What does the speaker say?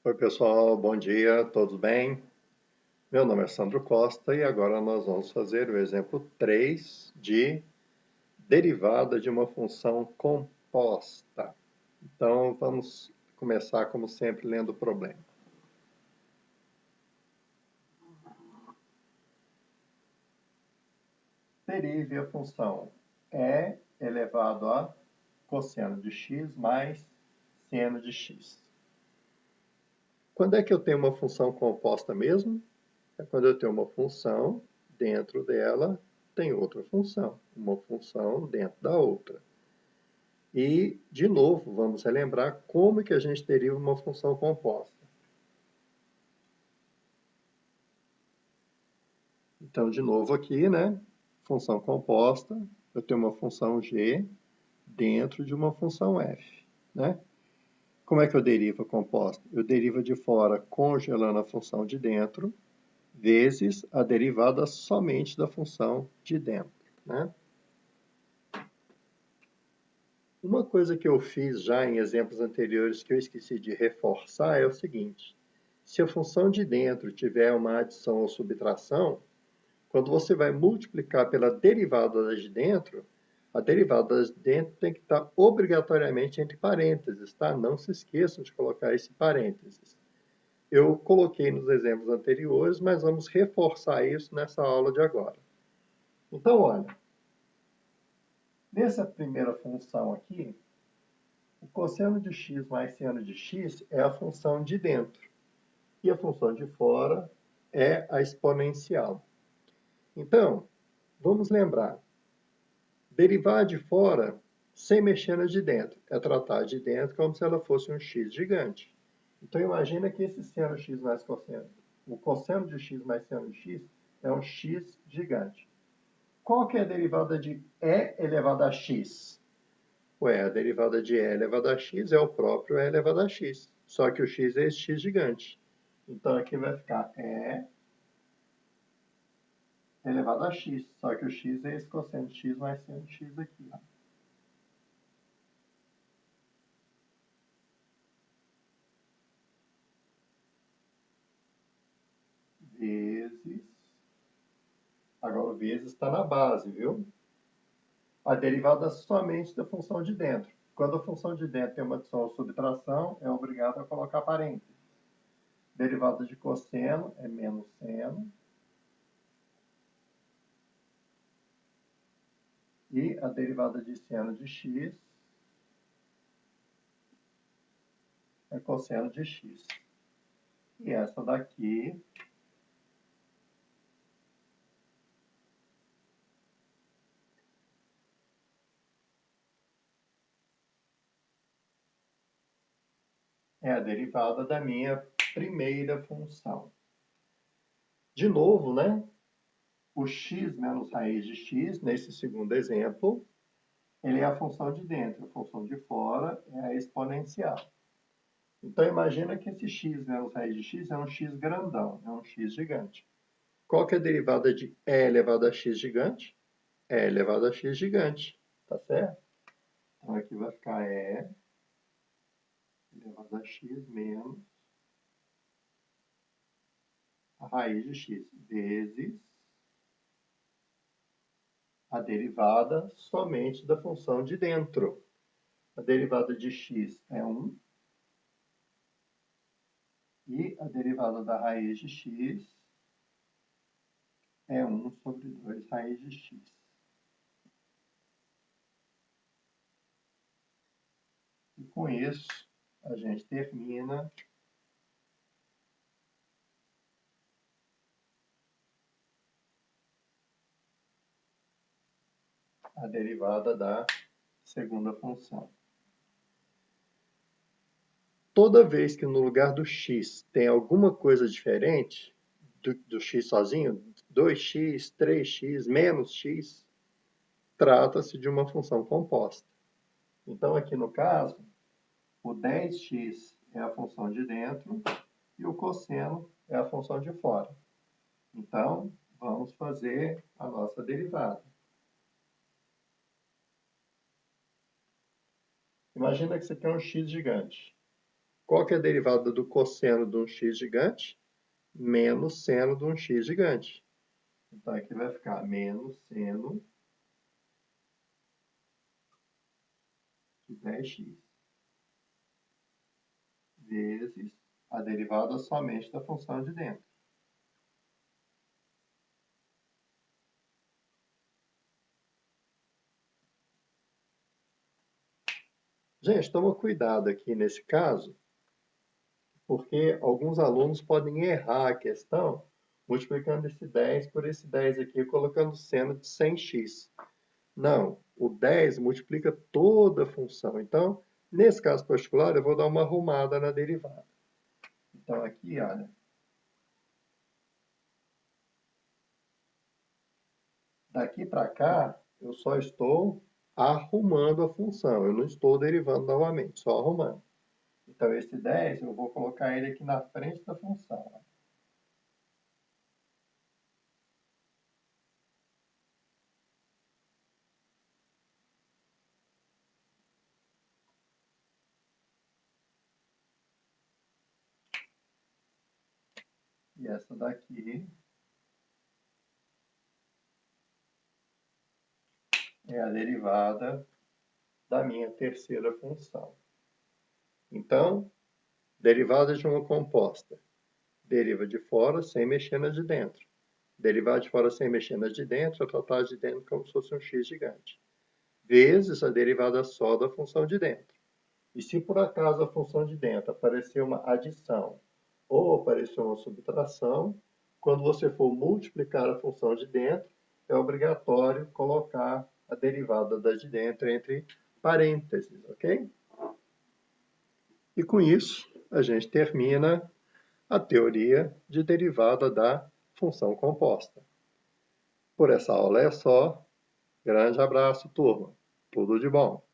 Oi, pessoal, bom dia, todos bem? Meu nome é Sandro Costa e agora nós vamos fazer o exemplo 3 de derivada de uma função composta. Então, vamos começar, como sempre, lendo o problema. Derive a função e elevado a cosseno de x mais seno de x. Quando é que eu tenho uma função composta mesmo? É quando eu tenho uma função, dentro dela tem outra função, uma função dentro da outra. E, de novo, vamos relembrar como que a gente deriva uma função composta. Então, de novo aqui, né? Função composta, eu tenho uma função g dentro de uma função f, né? Como é que eu derivo a composta? Eu derivo de fora congelando a função de dentro, vezes a derivada somente da função de dentro, né? Uma coisa que eu fiz já em exemplos anteriores que eu esqueci de reforçar é o seguinte: se a função de dentro tiver uma adição ou subtração, quando você vai multiplicar pela derivada de dentro, a derivada de dentro tem que estar obrigatoriamente entre parênteses, tá? Não se esqueçam de colocar esse parênteses. Eu coloquei nos exemplos anteriores, mas vamos reforçar isso nessa aula de agora. Então, olha, nessa primeira função aqui, o cosseno de x mais seno de x é a função de dentro. E a função de fora é a exponencial. Então, vamos lembrar. Derivar de fora sem mexer na de dentro. É tratar de dentro como se ela fosse um x gigante. Então, imagina que esse seno x mais cosseno. O cosseno de x mais seno de x é um x gigante. Qual que é a derivada de e elevado a x? Ué, a derivada de e elevado a x é o próprio e elevado a x. Só que o x é esse x gigante. Então, aqui vai ficar e elevado a x. Só que o x é esse cosseno de x mais seno de x aqui. Ó. Vezes... Agora, o vezes está na base, viu? A derivada somente da função de dentro. Quando a função de dentro tem uma adição ou subtração, é obrigado a colocar parênteses. Derivada de cosseno é menos seno. E a derivada de seno de x é cosseno de x. E essa daqui é a derivada da minha primeira função. De novo, né? O x menos raiz de x, nesse segundo exemplo, ele é a função de dentro. A função de fora é a exponencial. Então, imagina que esse x menos raiz de x é um x grandão, é um x gigante. Qual que é a derivada de e elevado a x gigante? E elevado a x gigante, tá certo? Então, aqui vai ficar e elevado a x menos a raiz de x vezes a derivada somente da função de dentro. A derivada de x é 1 e a derivada da raiz de x é 1 sobre 2 raiz de x. E com isso, a gente termina a derivada da segunda função. Toda vez que no lugar do x tem alguma coisa diferente, do x sozinho, 2x, 3x, menos x, trata-se de uma função composta. Então, aqui no caso, o 10x é a função de dentro e o cosseno é a função de fora. Então, vamos fazer a nossa derivada. Imagina que você tem um x gigante. Qual que é a derivada do cosseno de um x gigante? Menos seno de um x gigante. Então, aqui vai ficar menos seno de 10x vezes a derivada somente da função de dentro. Gente, toma cuidado aqui nesse caso, porque alguns alunos podem errar a questão multiplicando esse 10 por esse 10 aqui, colocando seno de 100x. Não, o 10 multiplica toda a função. Então, nesse caso particular, eu vou dar uma arrumada na derivada. Então, aqui, olha, daqui para cá, eu só estou arrumando a função, eu não estou derivando novamente, só arrumando. Então, esse 10, eu vou colocar ele aqui na frente da função. E essa daqui é a derivada da minha terceira função. Então, derivada de uma composta. Deriva de fora sem mexer na de dentro. Derivar de fora sem mexer na de dentro é tratar de dentro como se fosse um x gigante. Vezes a derivada só da função de dentro. E se por acaso a função de dentro aparecer uma adição ou aparecer uma subtração, quando você for multiplicar a função de dentro, é obrigatório colocar a derivada da de dentro entre parênteses, ok? E com isso, a gente termina a teoria de derivada da função composta. Por essa aula é só. Grande abraço, turma. Tudo de bom.